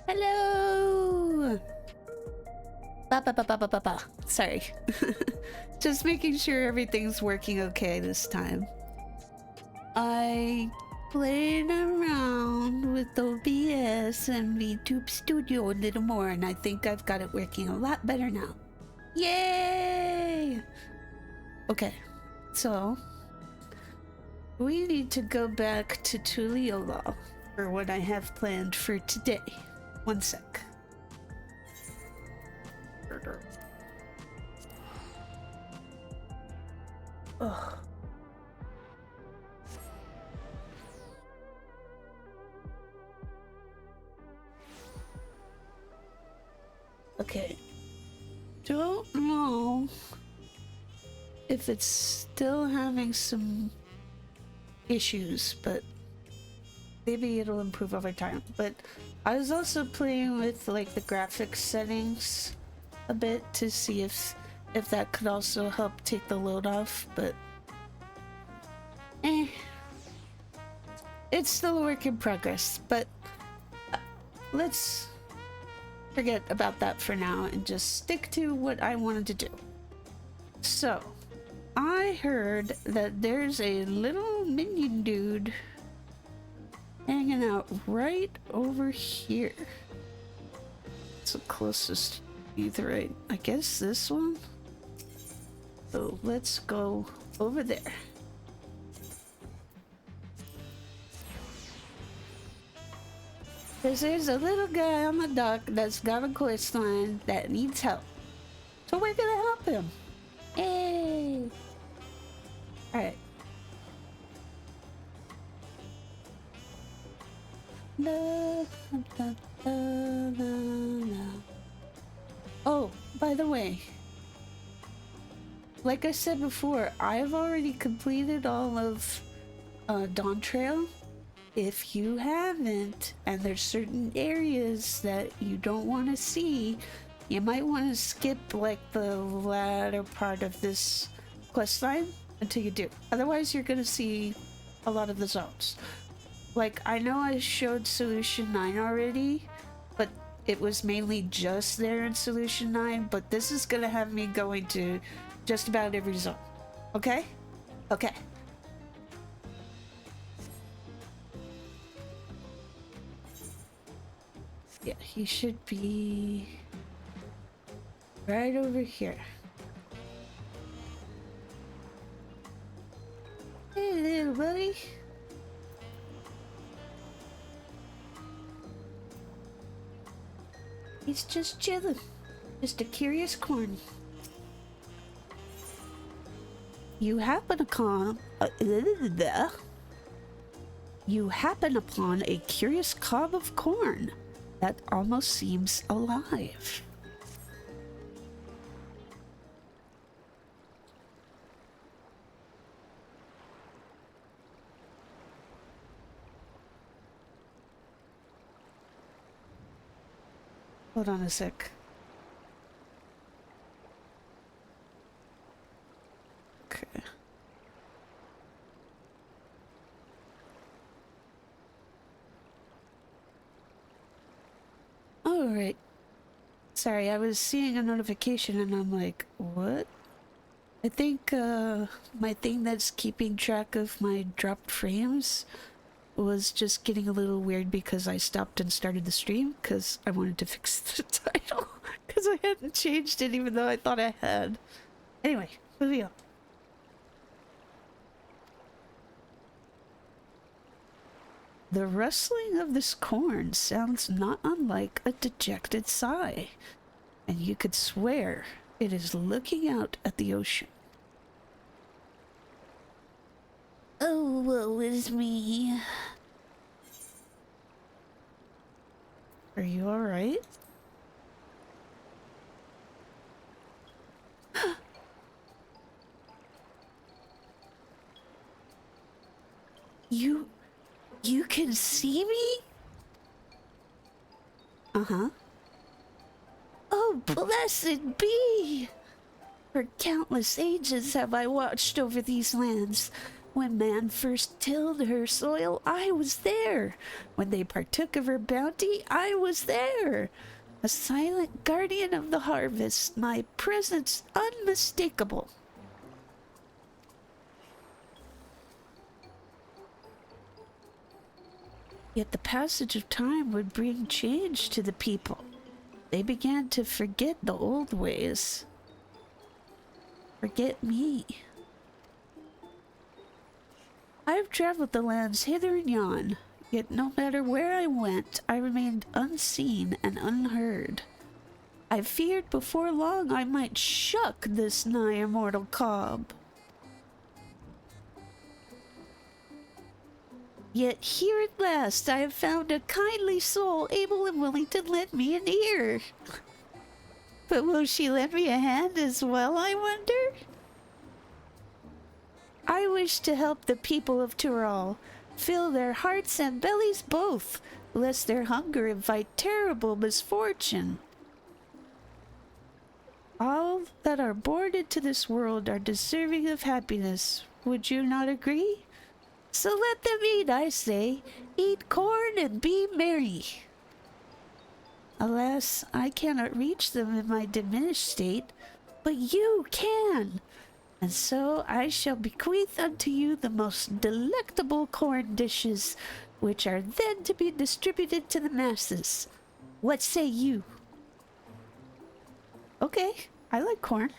Hello! Ba. Sorry. Just making sure everything's working okay this time. I played around with OBS and VTube Studio a little more, and I think I've got it working a lot better now. Yay! Okay, so we need to go back to Tuliyola for what I have planned for today. One sec. Ugh. Okay. Don't know if it's still having some issues, but maybe it'll improve over time. But I was also playing with like the graphics settings a bit to see if that could also help take the load off, but it's still a work in progress. But let's forget about that for now and just stick to what I wanted to do. So I heard that there's a little minion dude hanging out right over here. It's the closest either way. I guess this one. So let's go over there. Because there's a little guy on the dock that's got a quest line that needs help. So we're gonna help him. Hey! Alright. Oh, by the way, like I said before, I've already completed all of Dawn Trail. If you haven't, and there's certain areas that you don't want to see, you might want to skip like the latter part of this quest line until you do. Otherwise, you're going to see a lot of the zones. Like, I know I showed Solution 9 already, but it was mainly just there in Solution 9, but this is going to have me going to just about every zone. Okay? Okay. Yeah, he should be right over here. Hey, little buddy. He's just chilling. Just a curious corn. You happen upon a curious cob of corn that almost seems alive. Hold on a sec. Okay. All right. Sorry, I was seeing a notification and I'm like, what? I think my thing that's keeping track of my dropped frames was just getting a little weird because I stopped and started the stream because I wanted to fix the title because I hadn't changed it even though I thought I had. Anyway, moving on. The rustling of this corn sounds not unlike a dejected sigh, and you could swear it is looking out at the ocean. Oh, woe is me. Are you alright? You can see me? Uh-huh. Oh, Oh, blessed be! For countless ages have I watched over these lands. When man first tilled her soil, I was there. When they partook of her bounty, I was there. A silent guardian of the harvest, my presence unmistakable. Yet the passage of time would bring change to the people. They began to forget the old ways. Forget me. I have traveled the lands hither and yon, yet no matter where I went, I remained unseen and unheard. I feared before long I might shuck this nigh immortal cob. Yet here at last I have found a kindly soul able and willing to lend me an ear. But will she lend me a hand as well, I wonder? I wish to help the people of Tyrol, fill their hearts and bellies both, lest their hunger invite terrible misfortune. All that are born into this world are deserving of happiness, would you not agree? So let them eat, I say. Eat corn and be merry. Alas, I cannot reach them in my diminished state, but you can. And so I shall bequeath unto you the most delectable corn dishes, which are then to be distributed to the masses. What say you? Okay, I like corn.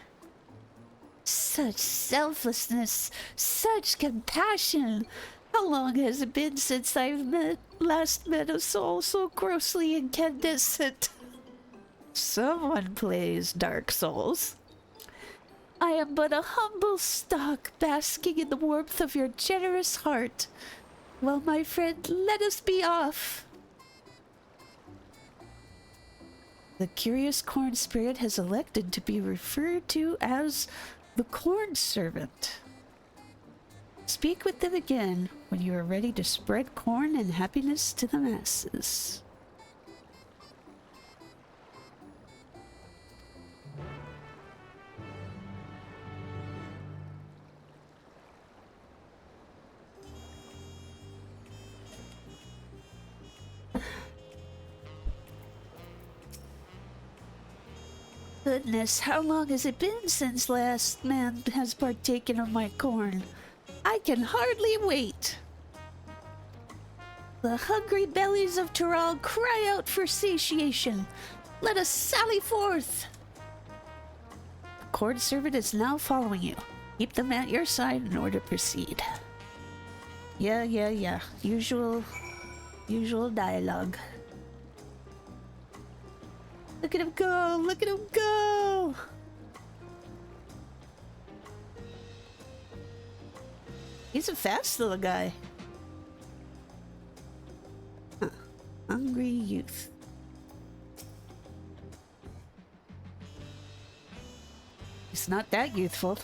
Such selflessness, such compassion. How long has it been since I've last met a soul so grossly incandescent? Someone plays Dark Souls. I am but a humble stock basking in the warmth of your generous heart. Well, my friend, let us be off. The curious corn spirit has elected to be referred to as the Cornservant. Speak with them again when you are ready to spread corn and happiness to the masses. Goodness, how long has it been since last man has partaken of my corn? I can hardly wait. The hungry bellies of Tyrol cry out for satiation. Let us sally forth. The Cornservant is now following you. Keep them at your side in order to proceed. Yeah. Usual dialogue. Look at him go! Look at him go! He's a fast little guy. Huh. Hungry youth. He's not that youthful.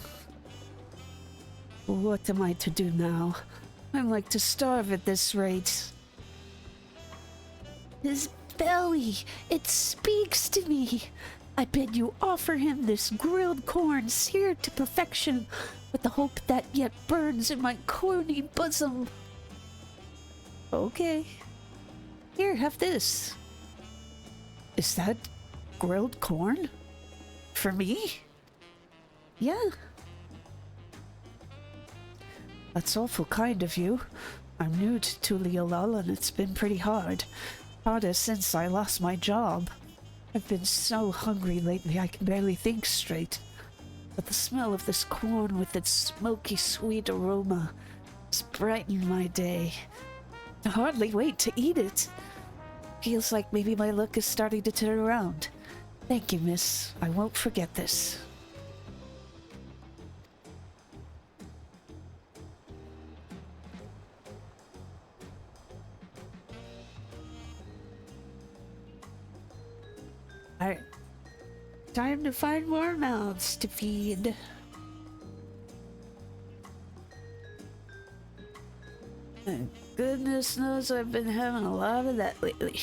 What am I to do now? I'm like to starve at this rate. His belly, it speaks to me. I bid you offer him this grilled corn seared to perfection with the hope that yet burns in my corny bosom. Okay. Here, have this. Is that grilled corn? For me? Yeah. That's awful kind of you. I'm new to Tuliolal and it's been pretty hard. Harder since I lost my job. I've been so hungry lately I can barely think straight. But the smell of this corn with its smoky sweet aroma has brightened my day. I hardly wait to eat it. Feels like maybe my luck is starting to turn around. Thank you, miss. I won't forget this. Alright. Time to find more mouths to feed. And goodness knows I've been having a lot of that lately.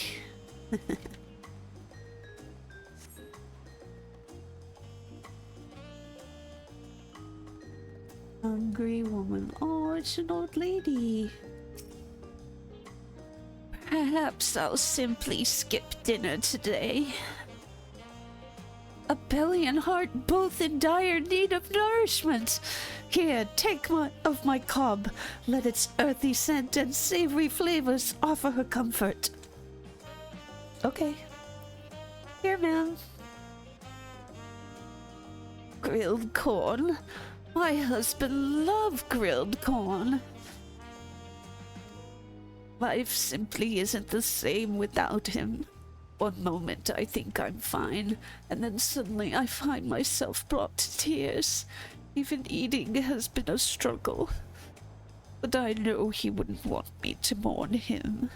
Hungry woman. Oh, it's an old lady. Perhaps I'll simply skip dinner today. A belly and heart both in dire need of nourishment. Here, take of my cob. Let its earthy scent and savory flavors offer her comfort. Okay. Here, ma'am. Grilled corn. My husband loved grilled corn. Life simply isn't the same without him. One moment I think I'm fine, and then suddenly I find myself brought to tears. Even eating has been a struggle. But I know he wouldn't want me to mourn him.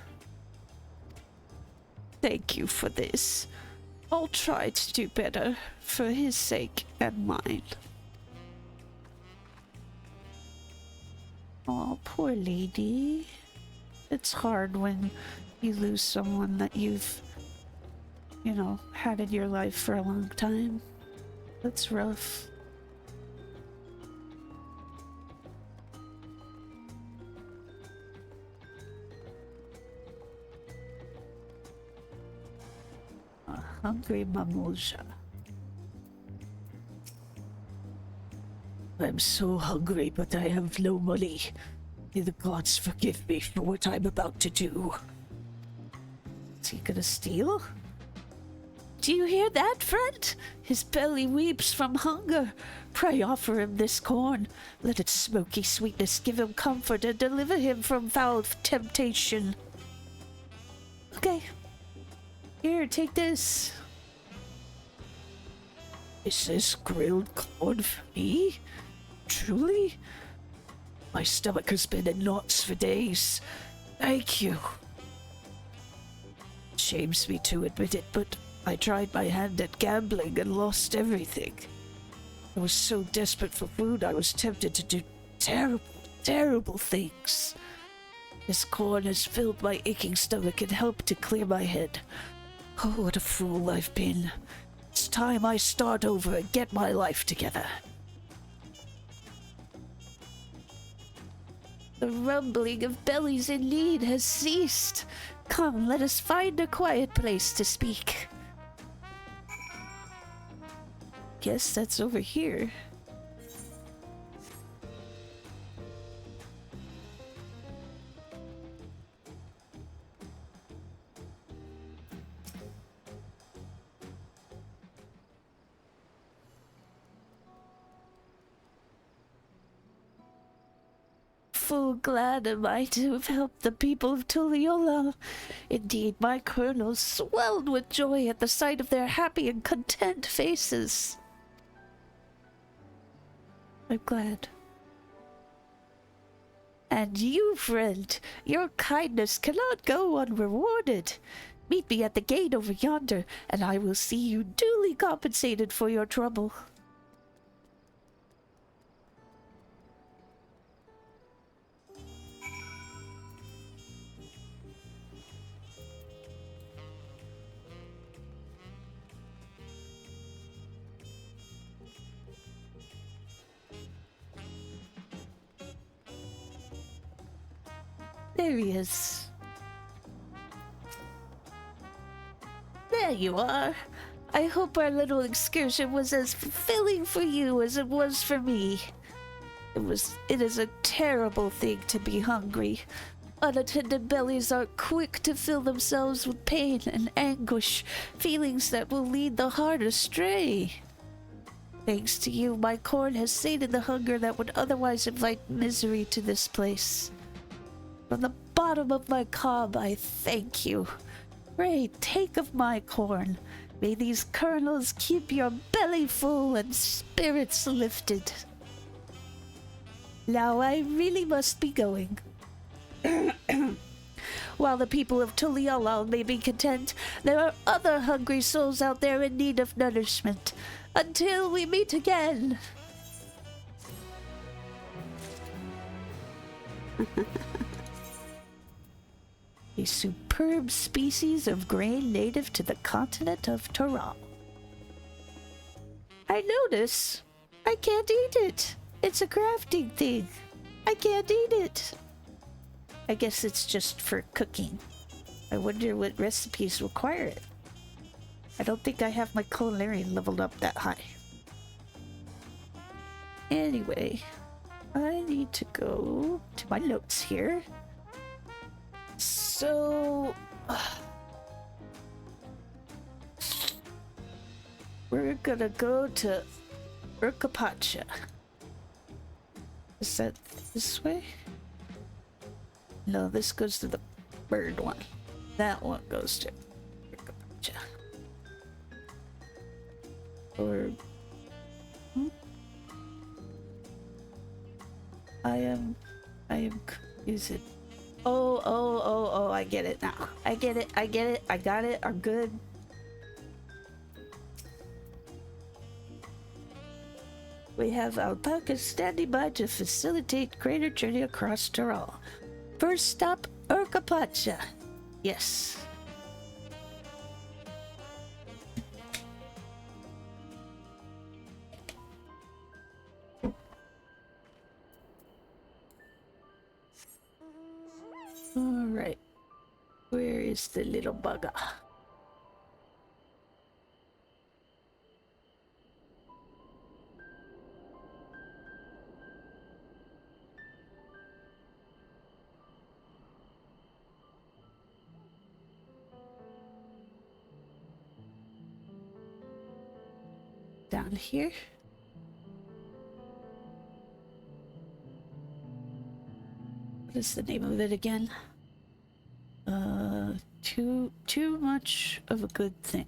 Thank you for this. I'll try to do better, for his sake and mine. Oh, poor lady. It's hard when you lose someone that you've, you know, had in your life for a long time. That's rough. A hungry mamuja. I'm so hungry, but I have no money. May the gods forgive me for what I'm about to do. Is he gonna steal? Do you hear that, friend? His belly weeps from hunger. Pray offer him this corn. Let its smoky sweetness give him comfort and deliver him from foul temptation. Okay. Here, take this. Is this grilled corn for me? Truly? My stomach has been in knots for days. Thank you. Shames me to admit it, but I tried my hand at gambling and lost everything. I was so desperate for food, I was tempted to do terrible, terrible things. This corn has filled my aching stomach and helped to clear my head. Oh, what a fool I've been. It's time I start over and get my life together. The rumbling of bellies in need has ceased. Come, let us find a quiet place to speak. Guess that's over here. Full glad am I to have helped the people of Tuliyola. Indeed, my kernels swelled with joy at the sight of their happy and content faces. I'm glad. And you, friend, your kindness cannot go unrewarded. Meet me at the gate over yonder, and I will see you duly compensated for your trouble. There he is. There you are. I hope our little excursion was as fulfilling for you as it was for me. It is a terrible thing to be hungry. Unattended bellies are quick to fill themselves with pain and anguish, feelings that will lead the heart astray. Thanks to you, my corn has sated the hunger that would otherwise invite misery to this place. From the bottom of my cob, I thank you. Pray, take of my corn. May these kernels keep your belly full and spirits lifted. Now I really must be going. While the people of Tuliyola may be content, there are other hungry souls out there in need of nourishment. Until we meet again. A superb species of grain native to the continent of Taral. I notice I can't eat it. It's a crafting thing. I can't eat it. I guess it's just for cooking. I wonder what recipes require it. I don't think I have my culinary leveled up that high. Anyway, I need to go to my notes here. So... we're gonna go to Urkapacha. Is that this way? No, this goes to the bird one. That one goes to Urkapacha. Or... I am confused. Oh, I get it now. I get it, I got it, I'm good. We have alpacas standing by to facilitate greater journey across Tyrol. First stop, Urkapacha. Yes. Alright. Where is the little bugger? Down here. What is the name of it again? Too much of a good thing.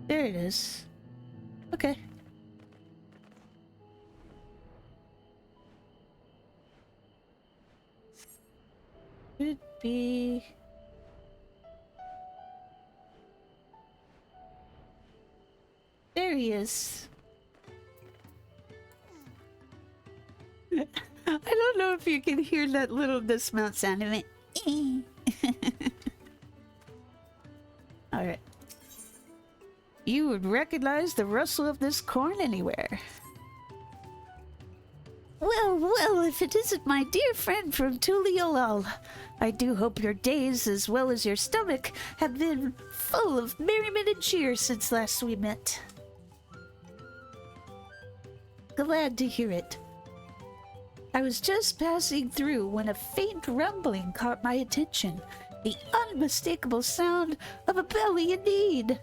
There it is. Okay. Should be... there he is. I don't know if you can hear that little dismount sound of it. Alright. You would recognize the rustle of this corn anywhere. Well, if it isn't my dear friend from Tuliolal. I do hope your days, as well as your stomach, have been full of merriment and cheer since last we met. Glad to hear it. I was just passing through when a faint rumbling caught my attention. The unmistakable sound of a belly indeed.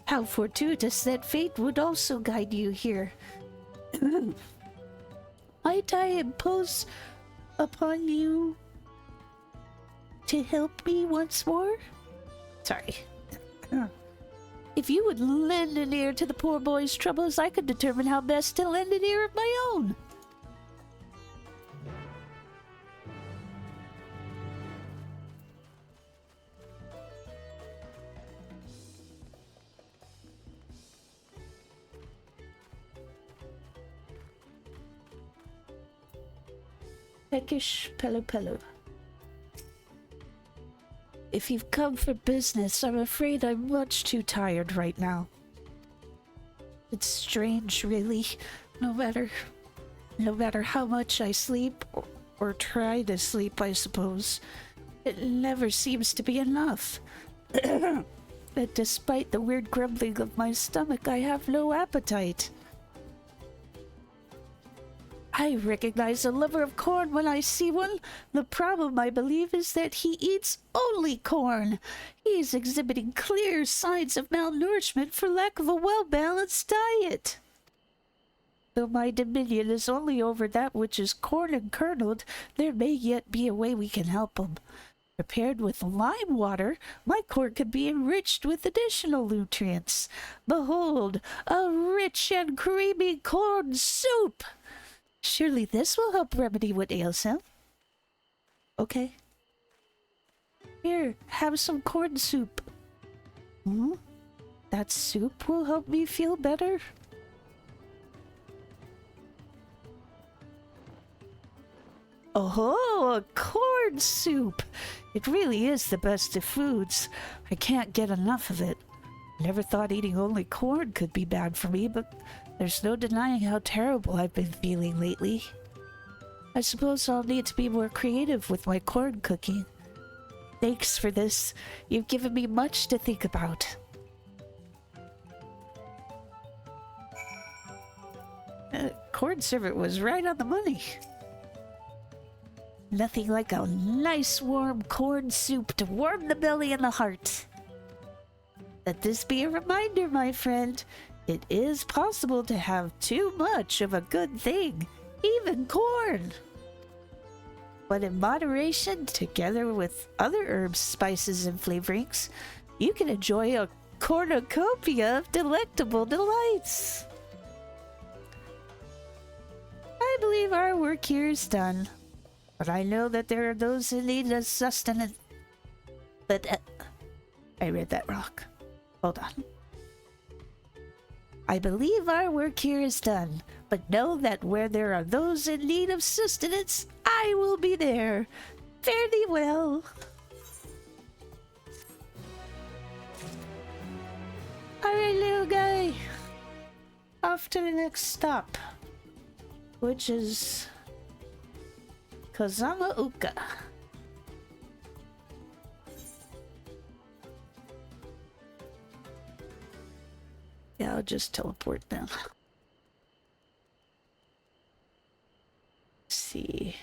How fortuitous that fate would also guide you here. Might I impose upon you to help me once more? Sorry. If you would lend an ear to the poor boy's troubles, I could determine how best to lend an ear of my own. Peckish Pelopelo. If you've come for business, I'm afraid I'm much too tired right now. It's strange, really. No matter how much I sleep, or try to sleep, I suppose, it never seems to be enough. That despite the weird grumbling of my stomach, I have no appetite. I recognize a lover of corn when I see one. The problem, I believe, is that he eats only corn. He is exhibiting clear signs of malnourishment for lack of a well-balanced diet. Though my dominion is only over that which is corn and kerneled, there may yet be a way we can help him. Prepared with lime water, my corn could be enriched with additional nutrients. Behold, a rich and creamy corn soup! Surely this will help remedy what ails him. Okay. Here, have some corn soup. That soup will help me feel better? Oh, a corn soup! It really is the best of foods. I can't get enough of it. Never thought eating only corn could be bad for me, but there's no denying how terrible I've been feeling lately. I suppose I'll need to be more creative with my corn cooking. Thanks for this. You've given me much to think about. Cornservant was right on the money. Nothing like a nice warm corn soup to warm the belly and the heart. Let this be a reminder, my friend. It is possible to have too much of a good thing, even corn. But in moderation, together with other herbs, spices, and flavorings, you can enjoy a cornucopia of delectable delights. I believe our work here is done, but I know that there are those in need of sustenance. But I read that wrong. Hold on. I believe our work here is done, but know that where there are those in need of sustenance, I will be there. Fare thee well. Alright, little guy. Off to the next stop, which is Kozamauka. Yeah, I'll just teleport then. Let's see.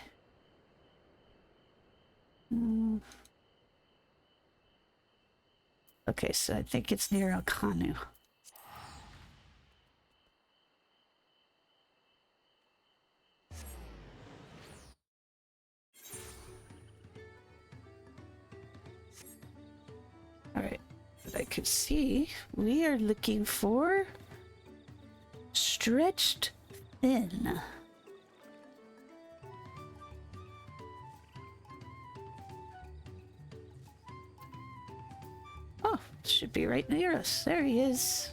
Okay, so I think it's near Akanu. Alright, but I could see we are looking for stretched thin. Oh, should be right near us. There he is.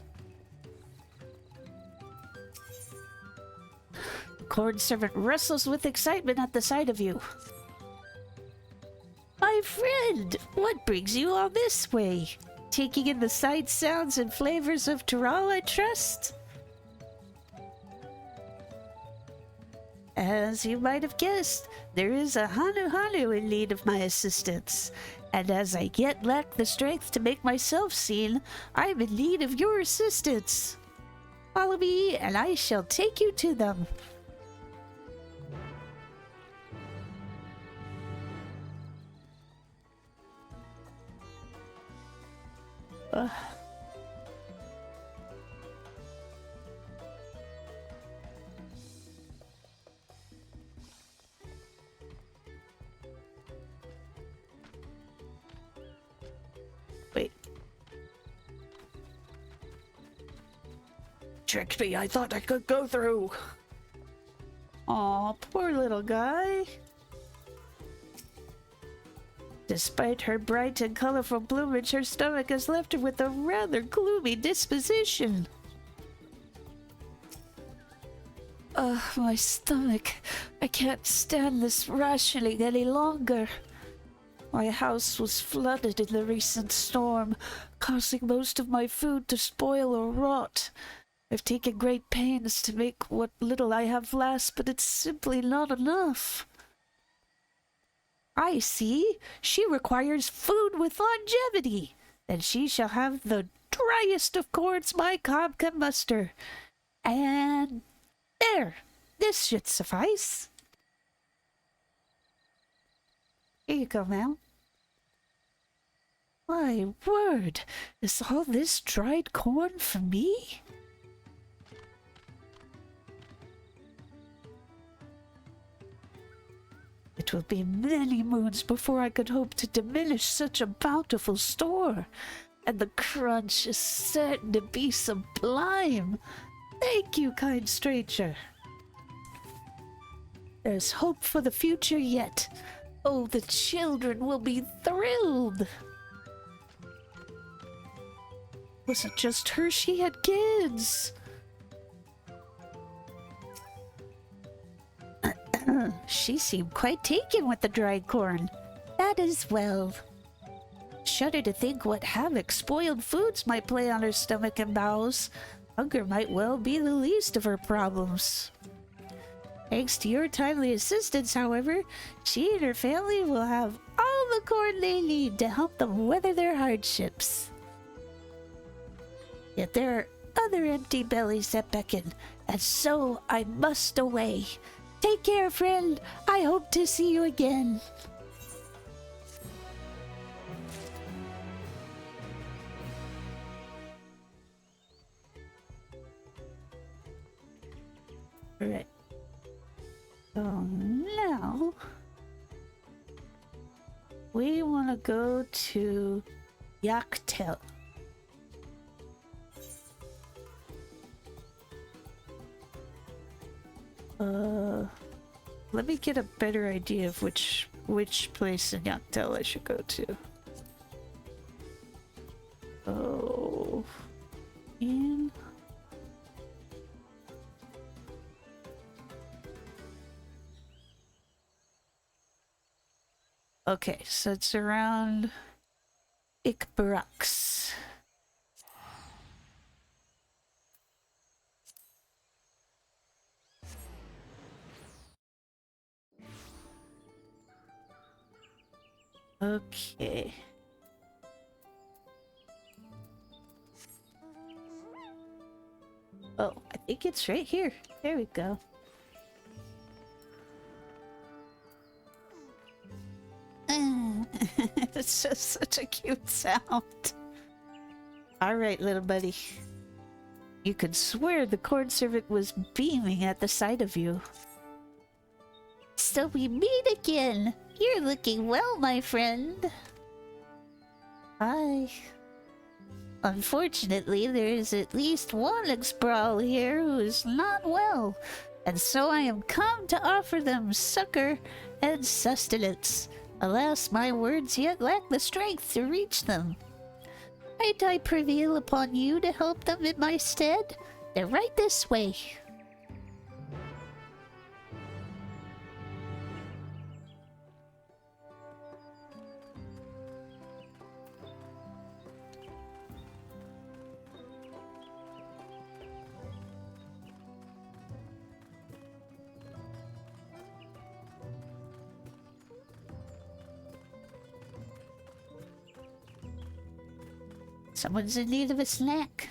Cornservant wrestles with excitement at the sight of you. My friend, what brings you all this way? Taking in the sights, sounds, and flavors of Tural, I trust? As you might have guessed, there is a Hanu in need of my assistance. And as I yet lack the strength to make myself seen, I'm in need of your assistance. Follow me, and I shall take you to them. Wait. Tricked me. I thought I could go through. Aw, poor little guy. Despite her bright and colorful plumage, her stomach has left her with a rather gloomy disposition. My stomach. I can't stand this rationing any longer. My house was flooded in the recent storm, causing most of my food to spoil or rot. I've taken great pains to make what little I have last, but it's simply not enough. I see. She requires food with longevity. Then she shall have the driest of corns my cob can muster. And there. This should suffice. Here you go, Mal. My word. Is all this dried corn for me? It will be many moons before I could hope to diminish such a bountiful store, and the crunch is certain to be sublime. Thank you, kind stranger. There's hope for the future yet. Oh, the children will be thrilled. Was it just her? She had kids. She seemed quite taken with the dried corn. That is well. Shudder to think what havoc spoiled foods might play on her stomach and bowels. Hunger might well be the least of her problems. Thanks to your timely assistance, however, she and her family will have all the corn they need to help them weather their hardships. Yet there are other empty bellies that beckon, and so I must away. Take care, friend. I hope to see you again. Alright. So now we want to go to Yaktel. Let me get a better idea of which place in Yaktel I should go to. Oh, in. Okay, so it's around Ikbarax. Okay. Oh, I think it's right here. There we go. It's just such a cute sound. Alright, little buddy. You could swear the Cornservant was beaming at the sight of you. So we meet again. You're looking well, my friend. Hi. Unfortunately, there is at least one Exbrawl here who is not well, and so I am come to offer them succor and sustenance. Alas, my words yet lack the strength to reach them. Might I prevail upon you to help them in my stead? They're right this way. Someone's in need of a snack.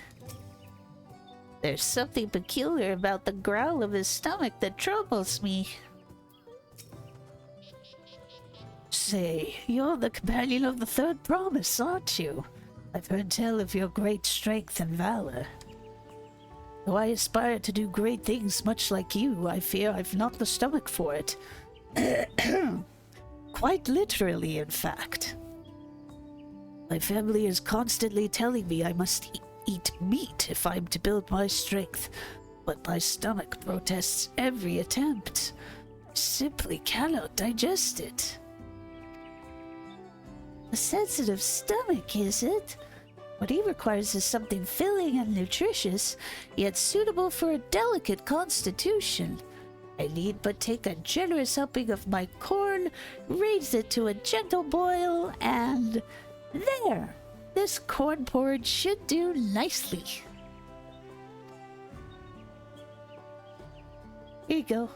There's something peculiar about the growl of his stomach that troubles me. Say, you're the companion of the Third Promise, aren't you? I've heard tell of your great strength and valor. Though I aspire to do great things much like you, I fear I've not the stomach for it. Quite literally, in fact. My family is constantly telling me I must eat meat if I'm to build my strength, but my stomach protests every attempt. I simply cannot digest it. A sensitive stomach, is it? What he requires is something filling and nutritious, yet suitable for a delicate constitution. I need but take a generous helping of my corn, raise it to a gentle boil, and... there! This corn porridge should do nicely. Here you go.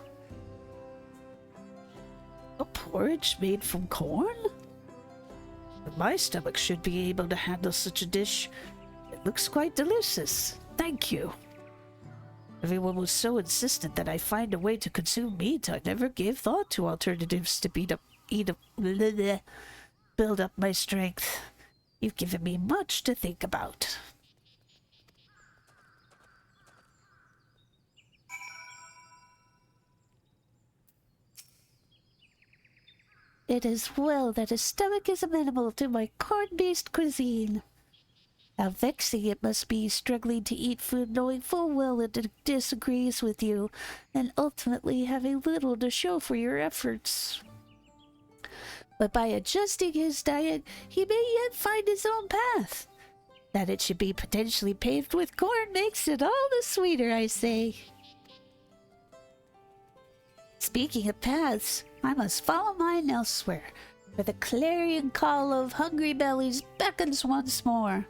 A porridge made from corn? My stomach should be able to handle such a dish. It looks quite delicious. Thank you. Everyone was so insistent that I find a way to consume meat, I never gave thought to alternatives to build up my strength. You've given me much to think about. It is well that his stomach is amenable to my corn-based cuisine. How vexing it must be struggling to eat food knowing full well that it disagrees with you, and ultimately having little to show for your efforts. But by adjusting his diet, he may yet find his own path. That it should be potentially paved with corn makes it all the sweeter, I say. Speaking of paths, I must follow mine elsewhere, where the clarion call of hungry bellies beckons once more.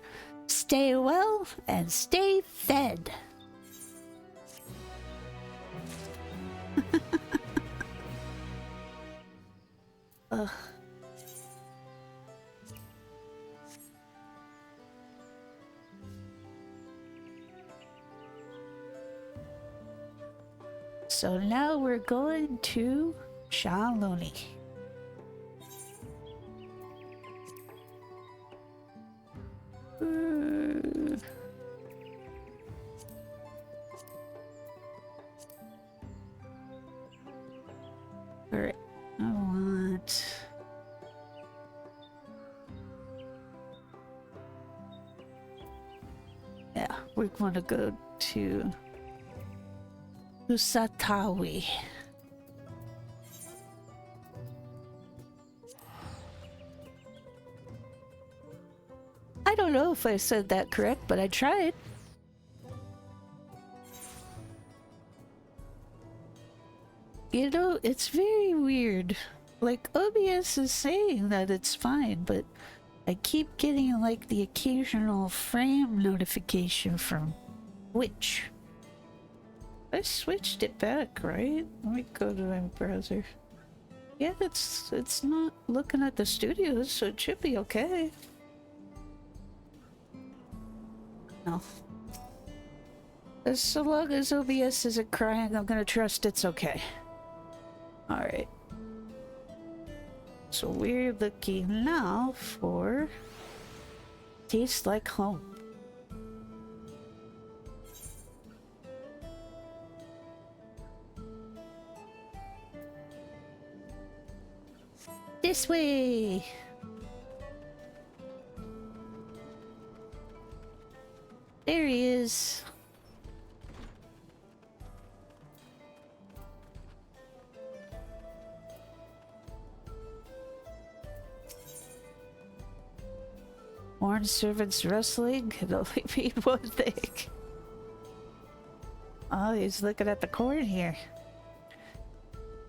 Stay well and stay fed. Ugh. So now we're going to Shaloni. Alright, I want... Yeah, we're going to go to Usatawi. I don't know if I said that correct, but I tried. You know, it's very weird. Like, OBS is saying that it's fine, but I keep getting like the occasional frame notification from Twitch. I switched it back, right? Let me go to my browser. Yeah, it's not looking at the studios, so it should be okay. No. As so long as OBS isn't crying, I'm gonna trust it's okay. Alright. So we're looking now for Taste Like Home. This way! There he is. Cornservant's wrestling can only mean one thing. Oh, he's looking at the corn here.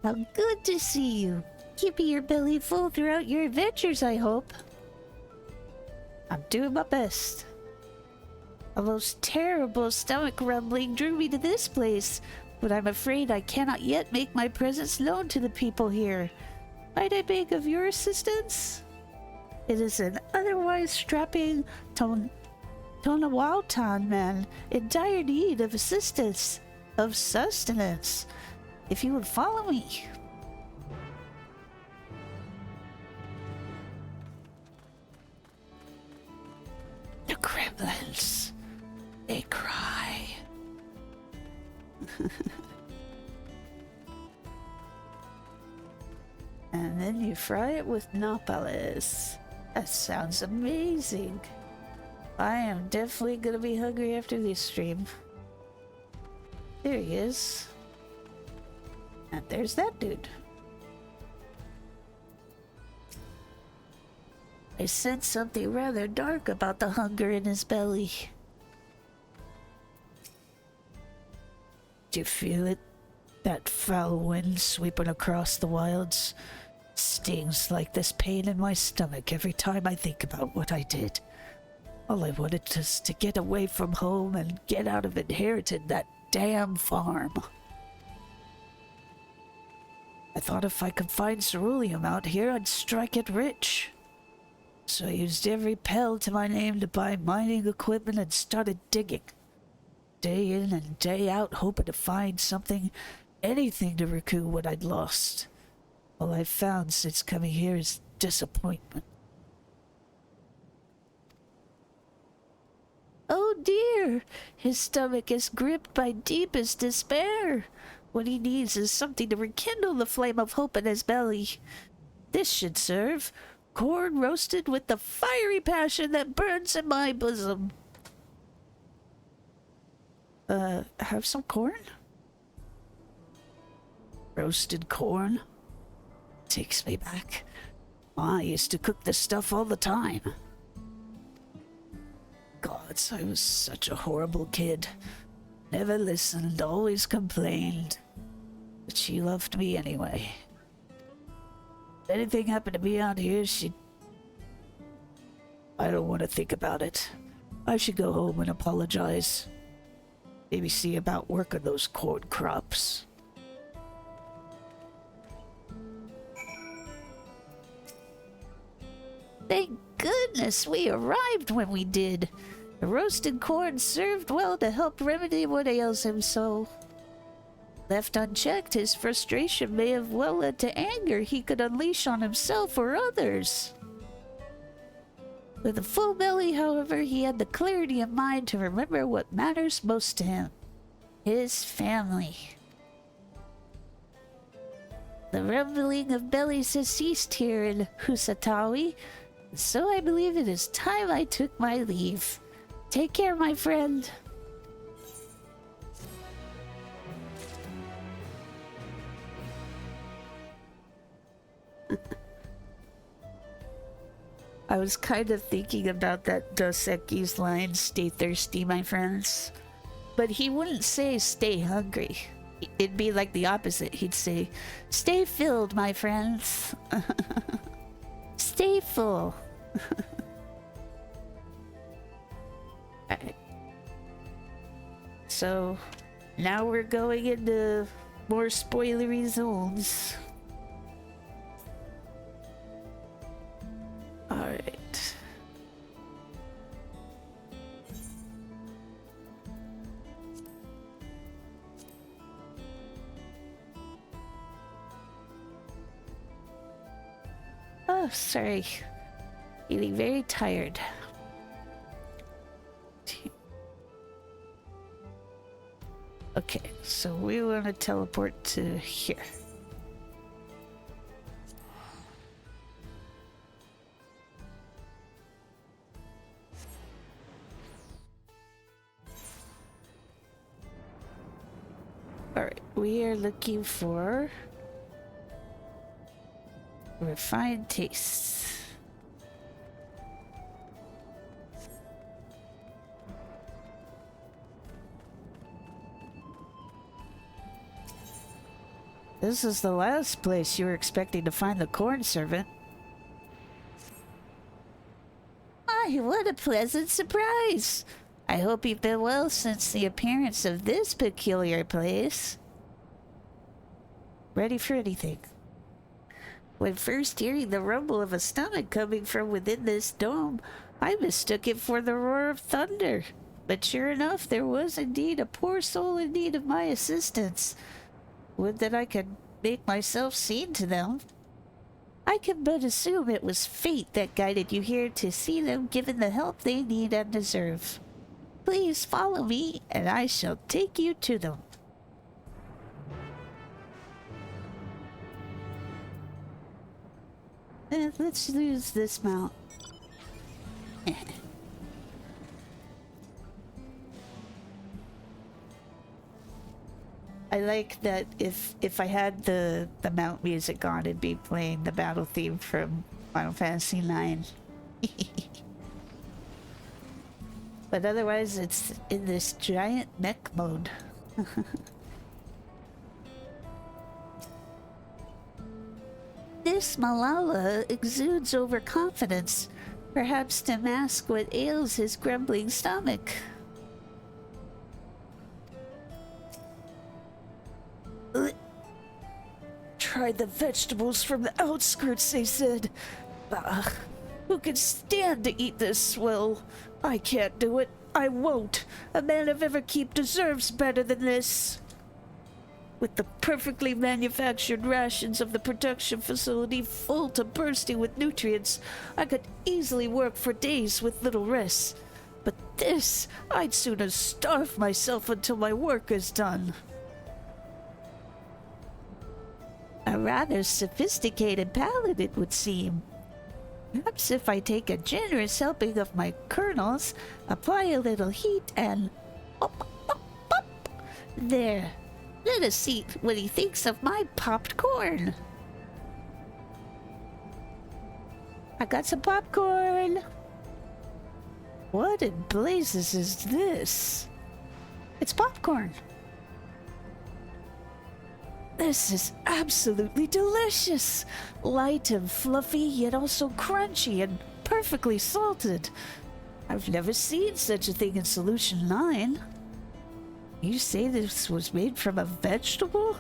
How good to see you. Keeping your belly full throughout your adventures, I hope. I'm doing my best. A most terrible stomach rumbling drew me to this place, but I'm afraid I cannot yet make my presence known to the people here. Might I beg of your assistance? It is an otherwise strapping Tonawautan man in dire need of assistance, of sustenance. If you would follow me. The gremlins, they cry. And then you fry it with nopales. That sounds amazing. I am definitely gonna be hungry after this stream. There he is. And there's that dude. I sense something rather dark about the hunger in his belly. Do you feel it? That foul wind sweeping across the wilds stings like this pain in my stomach every time I think about what I did. All I wanted was to get away from home and get out of inheriting that damn farm. I thought if I could find ceruleum out here, I'd strike it rich. So I used every pell to my name to buy mining equipment and started digging. Day in and day out, hoping to find something, anything to recoup what I'd lost. All I've found since coming here is disappointment. Oh dear! His stomach is gripped by deepest despair. What he needs is something to rekindle the flame of hope in his belly. This should serve. Corn roasted with the fiery passion that burns in my bosom. Have some corn? Roasted corn? Takes me back. I used to cook this stuff all the time. Gods, I was such a horrible kid. Never listened, always complained. But she loved me anyway. If anything happened to me out here, I don't want to think about it. I should go home and apologize. Maybe see about working those corn crops. Thank goodness we arrived when we did. The roasted corn served well to help remedy what ails him so. Left unchecked, his frustration may have well led to anger he could unleash on himself or others. With a full belly, however, he had the clarity of mind to remember what matters most to him. His family. The rumbling of bellies has ceased here in Husatawi, so I believe it is time I took my leave. Take care, my friend. I was kind of thinking about that Dos Equis line, "Stay thirsty, my friends." But he wouldn't say "stay hungry." It'd be like the opposite. He'd say, "Stay filled, my friends." Stay full. Alright. So, now we're going into more spoilery zones. Alright. Oh, sorry. Feeling very tired. Okay, so we want to teleport to here. Alright, we are looking for refined tastes. This is the last place you were expecting to find the Cornservant. My, what a pleasant surprise! I hope you've been well since the appearance of this peculiar place. Ready for anything. When first hearing the rumble of a stomach coming from within this dome, I mistook it for the roar of thunder. But sure enough, there was indeed a poor soul in need of my assistance. Would that I could make myself seen to them. I can but assume it was fate that guided you here to see them given the help they need and deserve. Please follow me, and I shall take you to them. Let's use this mount. I like that if I had the mount music on, it'd be playing the battle theme from Final Fantasy IX. But otherwise, it's in this giant mech mode. This Malala exudes overconfidence, perhaps to mask what ails his grumbling stomach. Try the vegetables from the outskirts, they said. Bah, who can stand to eat this? Well, I can't do it. I won't. A man of Everkeep deserves better than this. With the perfectly manufactured rations of the production facility full to bursting with nutrients, I could easily work for days with little rest. But this, I'd sooner starve myself until my work is done. A rather sophisticated palate, it would seem. Perhaps if I take a generous helping of my kernels, apply a little heat, and... Pop, pop, pop. There. Let us see what he thinks of my popped corn. I got some popcorn. What in blazes is this? It's popcorn. This is absolutely delicious! Light and fluffy, yet also crunchy and perfectly salted. I've never seen such a thing in Solution 9. You say this was made from a vegetable?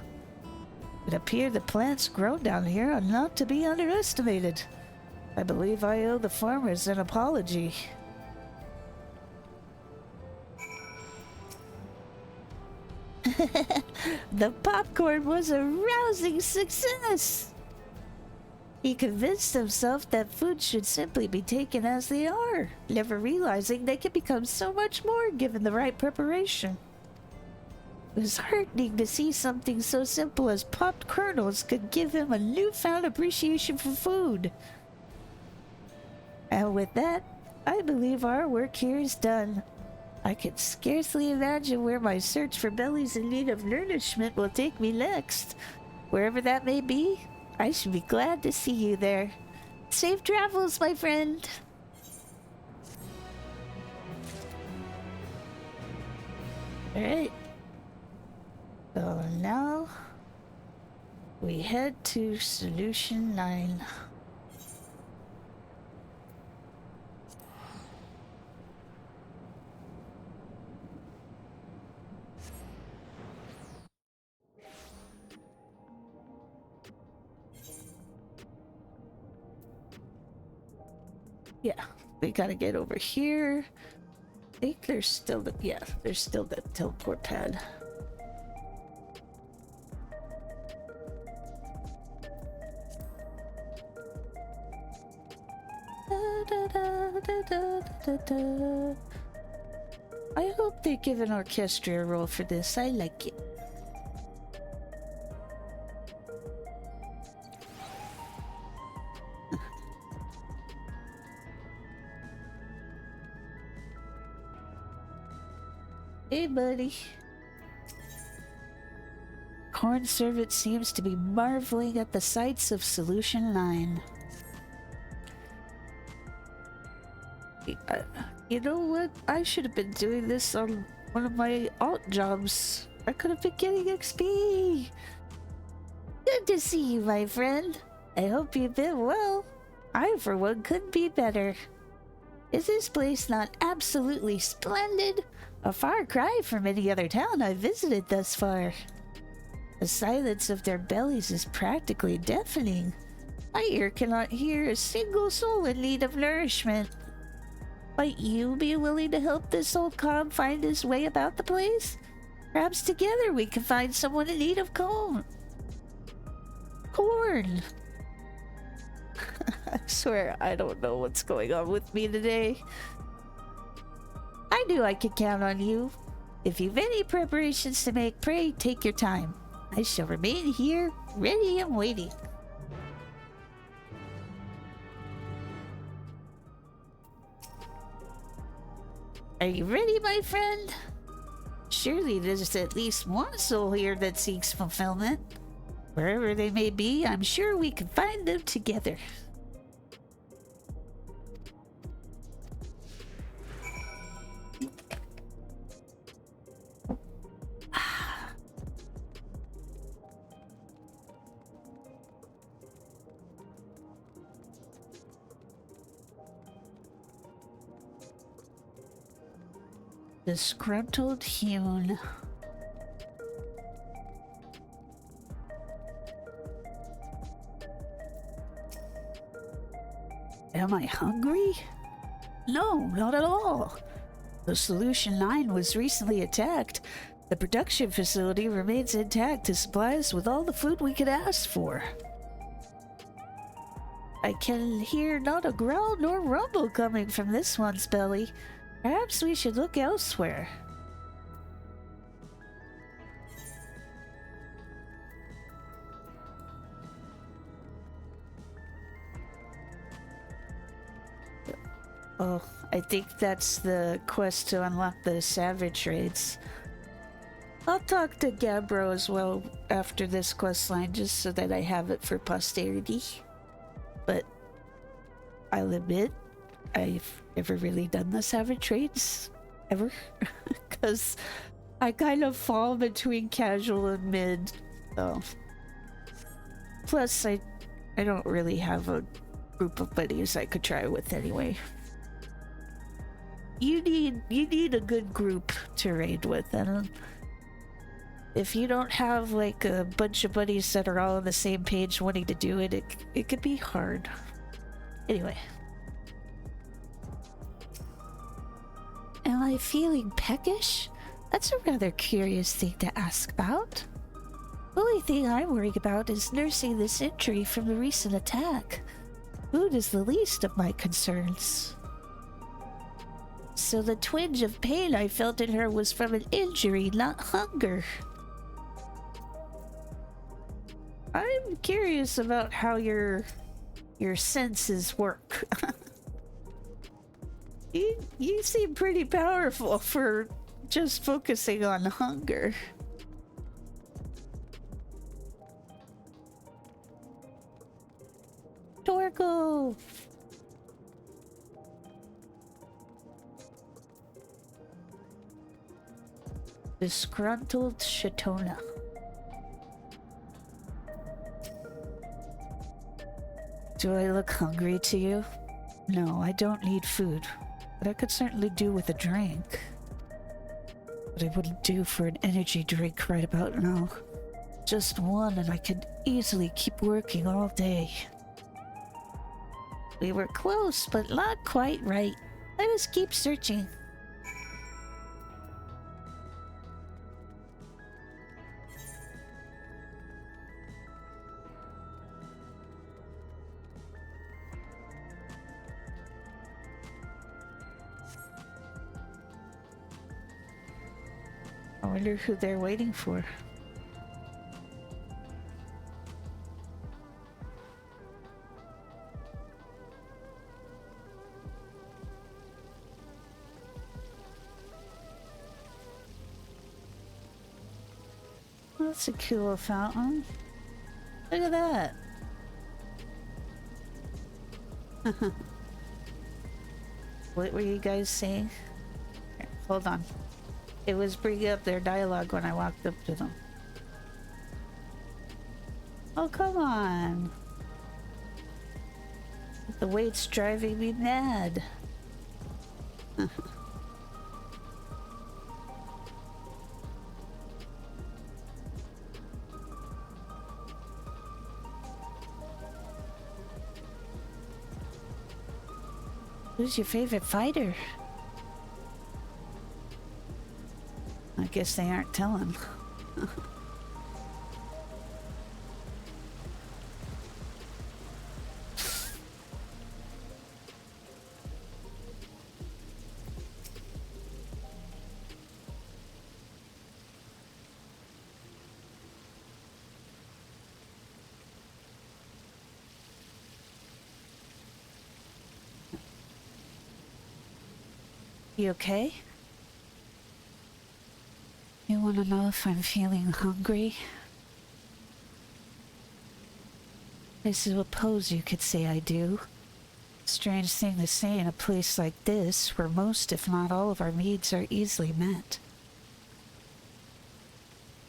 It appears the plants grown down here are not to be underestimated. I believe I owe the farmers an apology. The popcorn was a rousing success! He convinced himself that food should simply be taken as they are, never realizing they can become so much more given the right preparation. It was heartening to see something so simple as popped kernels could give him a newfound appreciation for food. And with that, I believe our work here is done. I can scarcely imagine where my search for bellies in need of nourishment will take me next. Wherever that may be, I should be glad to see you there. Safe travels, my friend! Alright. So now we head to Solution 9. Yeah, we gotta get over here. I think there's still the, yeah, there's still the teleport pad. I hope they give an orchestra a role for this. I like it. Hey, buddy. Cornservant seems to be marveling at the sights of Solution 9. You know what? I should have been doing this on one of my alt jobs. I could have been getting XP. Good to see you, my friend. I hope you've been well. I, for one, couldn't be better. Is this place not absolutely splendid? A far cry from any other town I've visited thus far. The silence of their bellies is practically deafening. My ear cannot hear a single soul in need of nourishment. Might you be willing to help this old cob find his way about the place? Perhaps together we can find someone in need of corn. I swear I don't know what's going on with me today. I knew I could count on you. If you've any preparations to make, pray take your time. I shall remain here, ready and waiting. Are you ready, my friend? Surely there's at least one soul here that seeks fulfillment. Wherever they may be, I'm sure we can find them together. Disgruntled Hewn. Am I hungry? No, not at all. The Solution 9 was recently attacked. The production facility remains intact to supply us with all the food we could ask for. I can hear not a growl nor rumble coming from this one's belly. Perhaps we should look elsewhere. Oh, I think that's the quest to unlock the savage raids. I'll talk to Gabbro as well after this quest line just so that I have it for posterity. But I'll admit, I've never really done the savage raids ever because I kind of fall between casual and mid. So Plus, I don't really have a group of buddies I could try with anyway. You need a good group to raid with, and if you don't have like a bunch of buddies that are all on the same page wanting to do it, it could be hard. Anyway. Am I feeling peckish? That's a rather curious thing to ask about. Only thing I'm worried about is nursing this injury from the recent attack. Food is the least of my concerns. So the twinge of pain I felt in her was from an injury, not hunger. I'm curious about how your senses work. You seem pretty powerful for just focusing on hunger. Torgal! Disgruntled Shatona. Do I look hungry to you? No, I don't need food, but I could certainly do with a drink. But I wouldn't do for an energy drink right about now. Just one and I could easily keep working all day. We were close, but not quite right. Let us keep searching. I wonder who they're waiting for. That's a cool fountain. Look at that. What were you guys saying? Here, hold on. It was bringing up their dialogue when I walked up to them. Oh, come on. The weight's driving me mad. Who's your favorite fighter? I guess they aren't telling. You okay? You want to know if I'm feeling hungry? I suppose you could say I do. Strange thing to say in a place like this, where most, if not all, of our needs are easily met.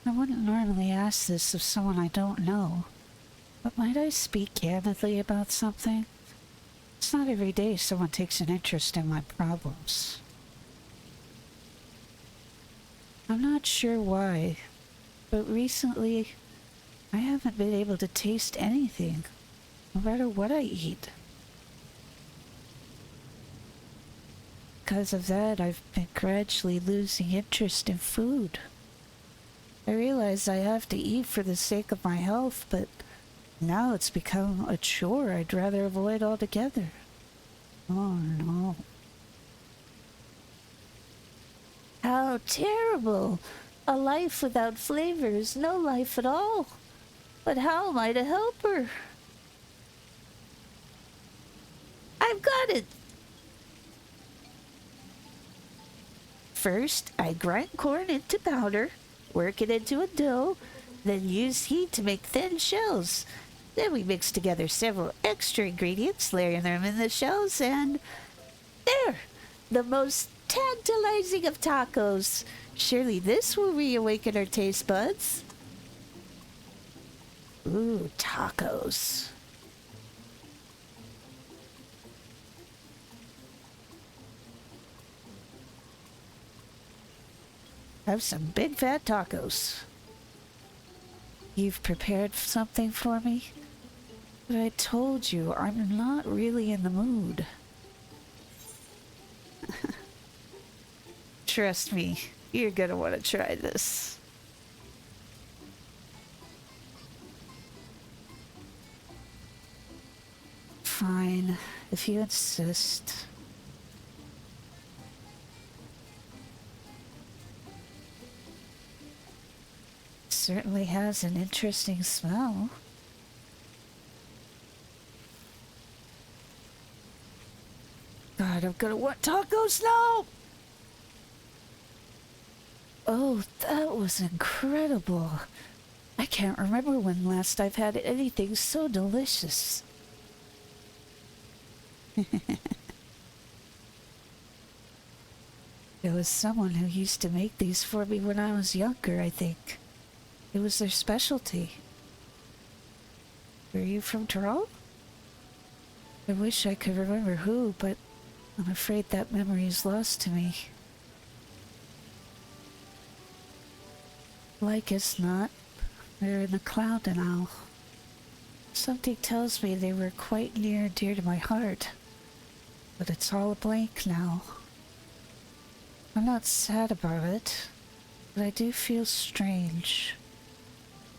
I wouldn't normally ask this of someone I don't know, but might I speak candidly about something? It's not every day someone takes an interest in my problems. I'm not sure why, but recently I haven't been able to taste anything, no matter what I eat. Because of that, I've been gradually losing interest in food. I realize I have to eat for the sake of my health, but now it's become a chore I'd rather avoid altogether. Oh no. How terrible! A life without flavor is no life at all. But how am I to help her? I've got it! First, I grind corn into powder, work it into a dough, then use heat to make thin shells. Then we mix together several extra ingredients, layering them in the shells, and there! The most tantalizing of tacos. Surely this will reawaken our taste buds. Ooh, tacos. Have some big fat tacos. You've prepared something for me? But I told you, I'm not really in the mood. Trust me, you're gonna want to try this. Fine, if you insist. Certainly has an interesting smell. God, I'm gonna want tacos now! Oh, that was incredible. I can't remember when last I've had anything so delicious. There was someone who used to make these for me when I was younger, I think. It was their specialty. Were you from Tyrol? I wish I could remember who, but I'm afraid that memory is lost to me. Like as not, they're in the cloud now. Something tells me they were quite near and dear to my heart, but it's all a blank now. I'm not sad about it, but I do feel strange.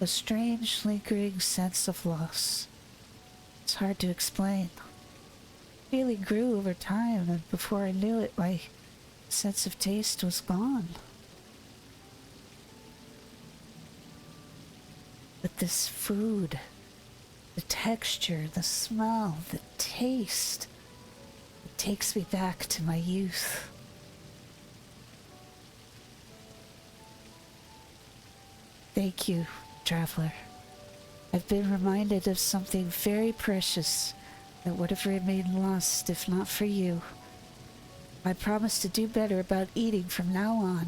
A strange, lingering sense of loss. It's hard to explain. It really grew over time, and before I knew it, my sense of taste was gone. But this food, the texture, the smell, the taste, it takes me back to my youth. Thank you, traveler. I've been reminded of something very precious that would have remained lost if not for you. I promise to do better about eating from now on.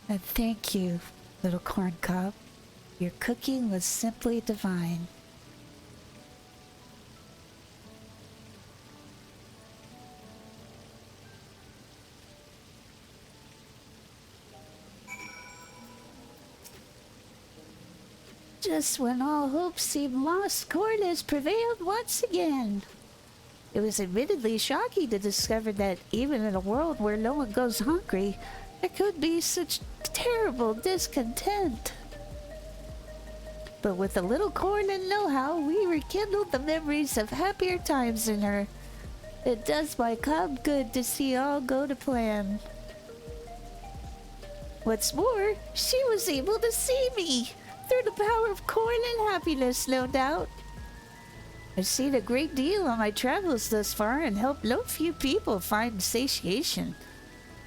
And thank you, little corn cob. Your cooking was simply divine. Just when all hope seemed lost, corn has prevailed once again. It was admittedly shocking to discover that even in a world where no one goes hungry, there could be such terrible discontent. But with a little corn and know-how, we rekindled the memories of happier times in her. It does my cob good to see all go to plan. What's more, she was able to see me, through the power of corn and happiness, no doubt. I've seen a great deal on my travels thus far and helped no few people find satiation.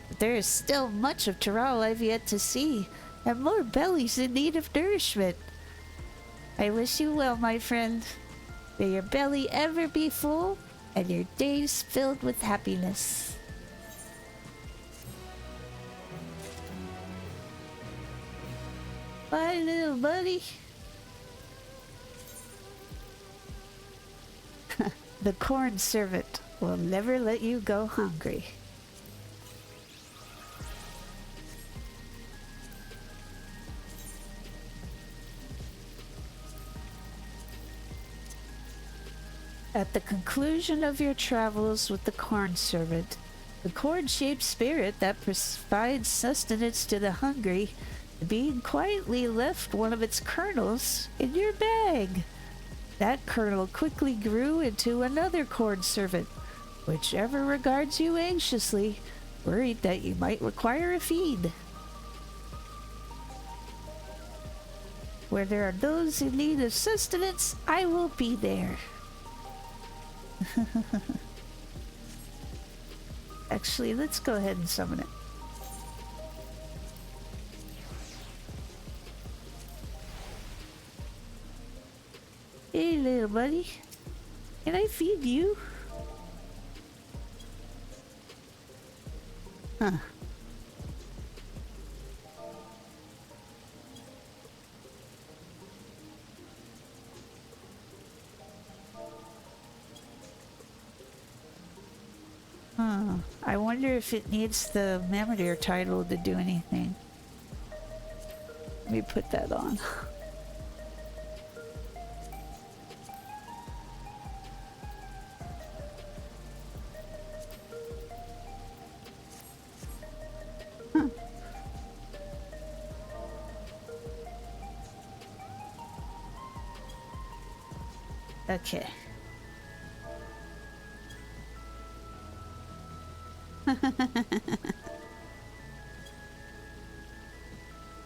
But there is still much of Tyrol I've yet to see, and more bellies in need of nourishment. I wish you well, my friend. May your belly ever be full, and your days filled with happiness. Bye, little buddy. The Cornservant will never let you go hungry. At the conclusion of your travels with the Cornservant, the corn-shaped spirit that provides sustenance to the hungry, the being quietly left one of its kernels in your bag. That kernel quickly grew into another Cornservant, which ever regards you anxiously, worried that you might require a feed. Where there are those in need of sustenance, I will be there. Actually, let's go ahead and summon it. Hey, little buddy. Can I feed you? Huh. I wonder if it needs the Mamadeer title to do anything. Let me put that on. Okay.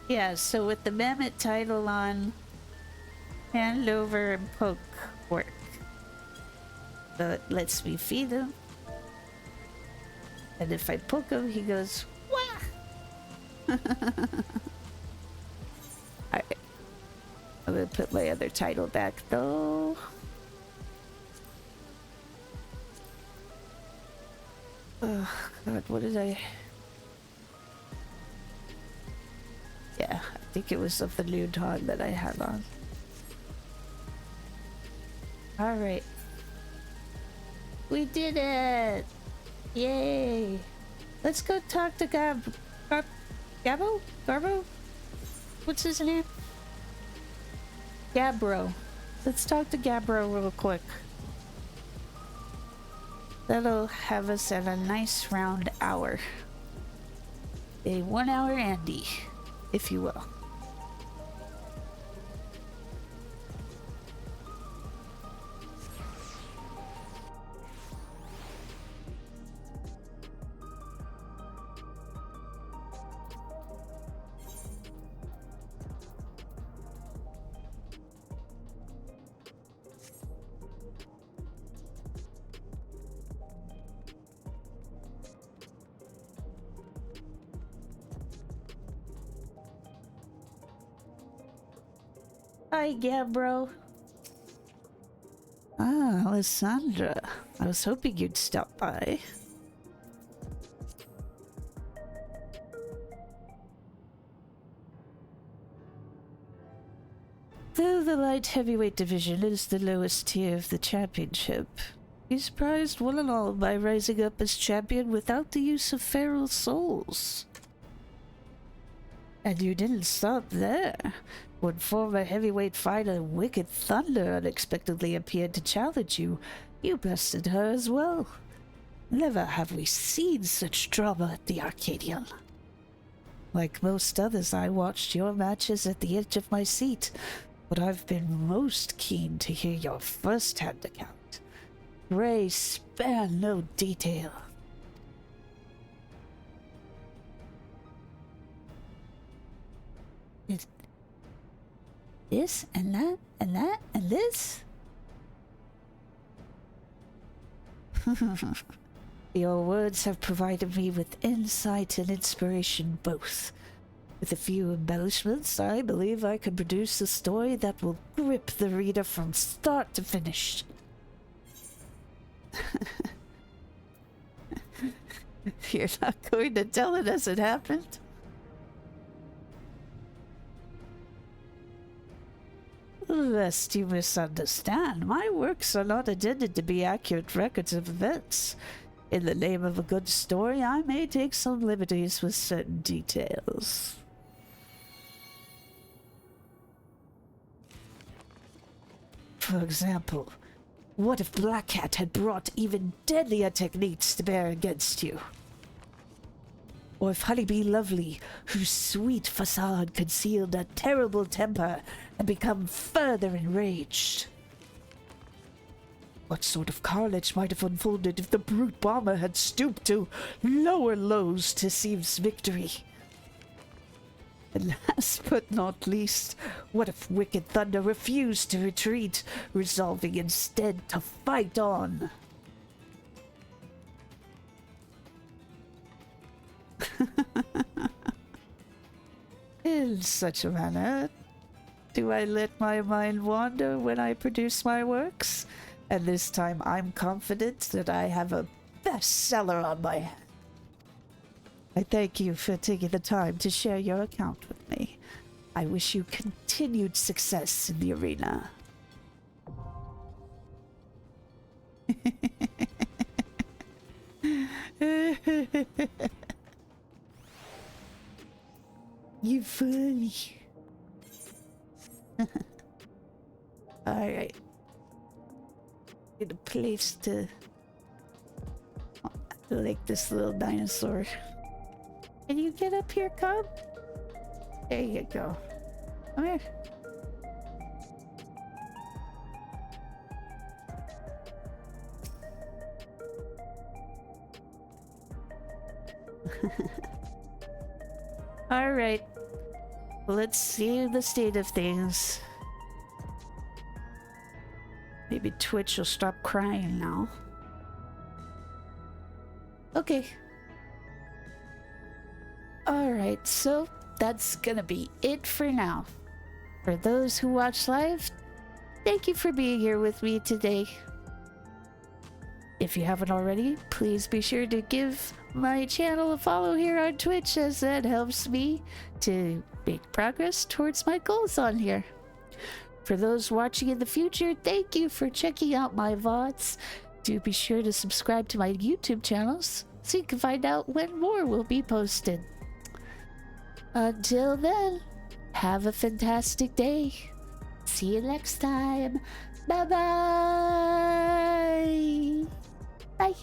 Yeah, so with the Mammoth title on, hand over and poke work. So it lets me feed him. And if I poke him, he goes, wah! Alright. I'm gonna put my other title back though. Oh god, what did I... Yeah, I think it was of the new dog that I had on. Alright. We did it! Yay! Let's go talk to Gabbo? Garbo? What's his name? Gabbro. Let's talk to Gabbro real quick. That'll have us at a nice round hour. A 1 hour Andy, if you will. Hi, Gabbro. Ah, Alessandra. I was hoping you'd stop by. Though the light heavyweight division is the lowest tier of the championship, he's prized one and all by rising up as champion without the use of feral souls. And you didn't stop there. When former heavyweight fighter Wicked Thunder unexpectedly appeared to challenge you, you bested her as well. Never have we seen such drama at the Arcadian. Like most others, I watched your matches at the edge of my seat, but I've been most keen to hear your first-hand account. Ray, spare no detail. This and that and that and this? Your words have provided me with insight and inspiration both. With a few embellishments, I believe I could produce a story that will grip the reader from start to finish. You're not going to tell it as it happened? Lest you misunderstand, my works are not intended to be accurate records of events. In the name of a good story, I may take some liberties with certain details. For example, what if Black Cat had brought even deadlier techniques to bear against you? Or if Honeybee Lovely, whose sweet facade concealed a terrible temper, and become further enraged? What sort of carnage might have unfolded if the brute bomber had stooped to lower lows to seize victory? And last but not least, what if Wicked Thunder refused to retreat, resolving instead to fight on? In such a manner, do I let my mind wander when I produce my works? And this time I'm confident that I have a bestseller on my hands. I thank you for taking the time to share your account with me. I wish you continued success in the arena. You funny. Alright. Get a place to like this little dinosaur. Can you get up here, cub? There you go. Come here. All right. Let's see the state of things. Maybe Twitch will stop crying now. Okay. Alright, so that's gonna be it for now. For those who watch live, thank you for being here with me today. If you haven't already, please be sure to give my channel a follow here on Twitch, as that helps me to make progress towards my goals on here. For those watching in the future, thank you for checking out my VODs. Do be sure to subscribe to my YouTube channels so you can find out when more will be posted. Until then, have a fantastic day. See you next time. Bye-bye. Bye.